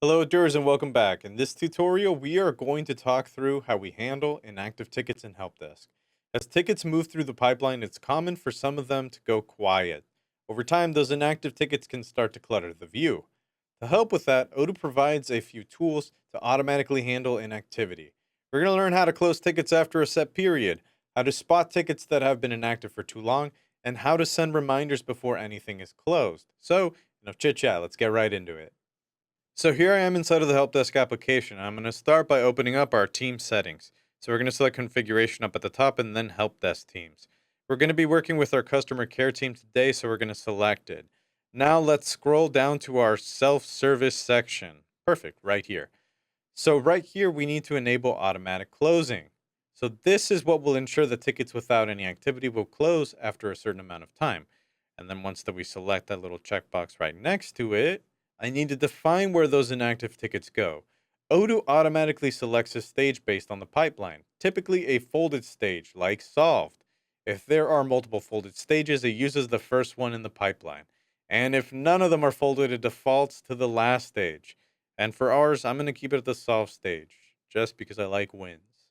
Hello, doers, and welcome back. In this tutorial, we are going to talk through how we handle inactive tickets in Helpdesk. As tickets move through the pipeline, it's common for some of them to go quiet. Over time, those inactive tickets can start to clutter the view. To help with that, Odoo provides a few tools to automatically handle inactivity. We're going to learn how to close tickets after a set period, how to spot tickets that have been inactive for too long, and how to send reminders before anything is closed. So, enough chit chat, let's get right into it. So here I am inside of the help desk application. I'm going to start by opening up our team settings. So we're going to select configuration up at the top and then help desk teams. We're going to be working with our customer care team today, so we're going to select it. Now let's scroll down to our self-service section. Perfect, right here. So right here, we need to enable automatic closing. So this is what will ensure the tickets without any activity will close after a certain amount of time. And then once that we select that little checkbox right next to it, I need to define where those inactive tickets go. Odoo automatically selects a stage based on the pipeline, typically a folded stage like solved. If there are multiple folded stages, it uses the first one in the pipeline. And if none of them are folded, it defaults to the last stage. And for ours, I'm going to keep it at the solve stage, just because I like wins.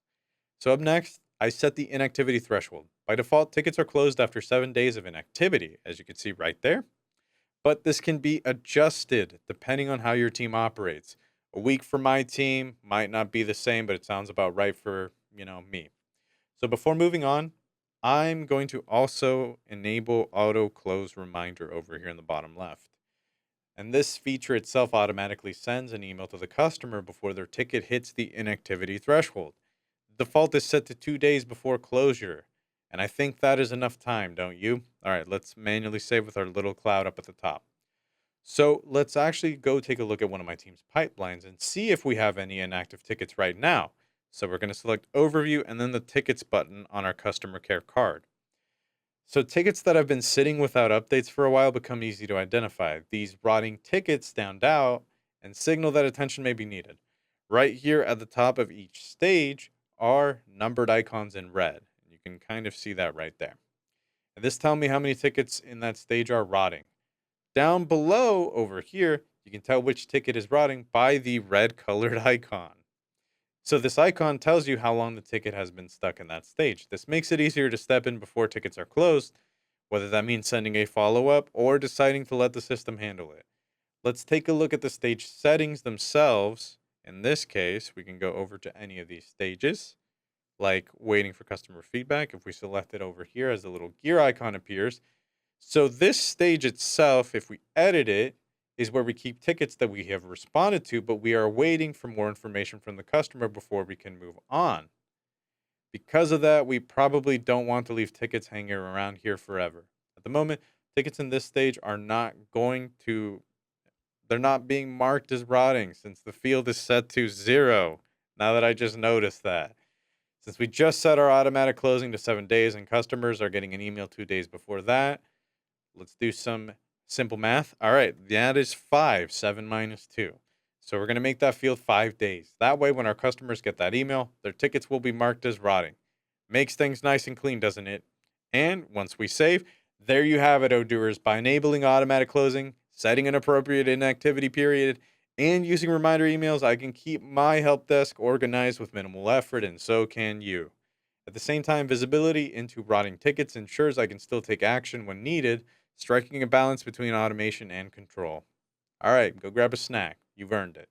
So up next, I set the inactivity threshold. By default, tickets are closed after 7 days of inactivity, as you can see right there. But this can be adjusted depending on how your team operates. A week for my team might not be the same, but it sounds about right for, me. So before moving on, I'm going to also enable auto close reminder over here in the bottom left. And this feature itself automatically sends an email to the customer before their ticket hits the inactivity threshold. The default is set to 2 days before closure. And I think that is enough time, don't you? All right, let's manually save with our little cloud up at the top. So let's actually go take a look at one of my team's pipelines and see if we have any inactive tickets right now. So we're going to select Overview and then the Tickets button on our customer care card. So tickets that have been sitting without updates for a while become easy to identify. These rotting tickets stand out and signal that attention may be needed. Right here at the top of each stage are numbered icons in red. You can kind of see that right there. And this tells me how many tickets in that stage are rotting. Down below over here, you can tell which ticket is rotting by the red colored icon. So this icon tells you how long the ticket has been stuck in that stage. This makes it easier to step in before tickets are closed, whether that means sending a follow up or deciding to let the system handle it. Let's take a look at the stage settings themselves. In this case, we can go over to any of these stages, like waiting for customer feedback. If we select it over here as the little gear icon appears, so this stage itself, if we edit it, is where we keep tickets that we have responded to, but we are waiting for more information from the customer before we can move on. Because of that, we probably don't want to leave tickets hanging around here forever. At the moment, tickets in this stage are not going to, they're not being marked as rotting since the field is set to 0. Now that I just noticed that. Since we just set our automatic closing to 7 days and customers are getting an email 2 days before that, let's do some simple math. All right, that is 5, 7 minus 2. So we're going to make that field 5 days. That way, when our customers get that email, their tickets will be marked as rotting. Makes things nice and clean, doesn't it? And once we save, there you have it, Odooers. By enabling automatic closing, setting an appropriate inactivity period, and using reminder emails, I can keep my help desk organized with minimal effort, and so can you. At the same time, visibility into rotting tickets ensures I can still take action when needed, striking a balance between automation and control. All right, go grab a snack. You've earned it.